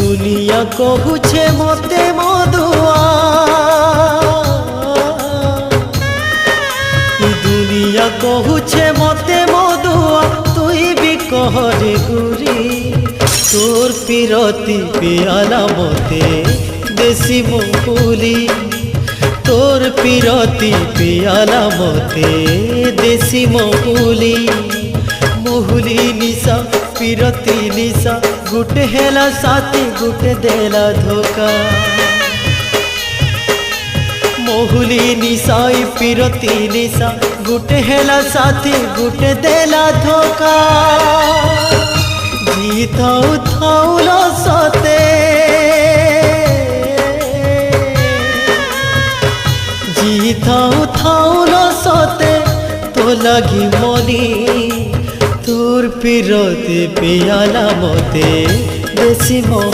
दुनिया कहुछे मते मधुआ दुनिया कहुछे मते मधुआ तुई भी कहरे गुरी तोर पिरती पियाला मते देसी महुली तोर पिरती पियाला मते देसी महुली महुली निशा पिरती निशा गुटे हेला साथी गुटे देला धोखा महुली निशाई पिरती निशा गुटे हेला साथी गुटे देला धोखा जी थाऊ थाऊ लो सते जी थाऊ थाऊ लो सते तो लगी मनी तोर पिरती पियाला मते देसी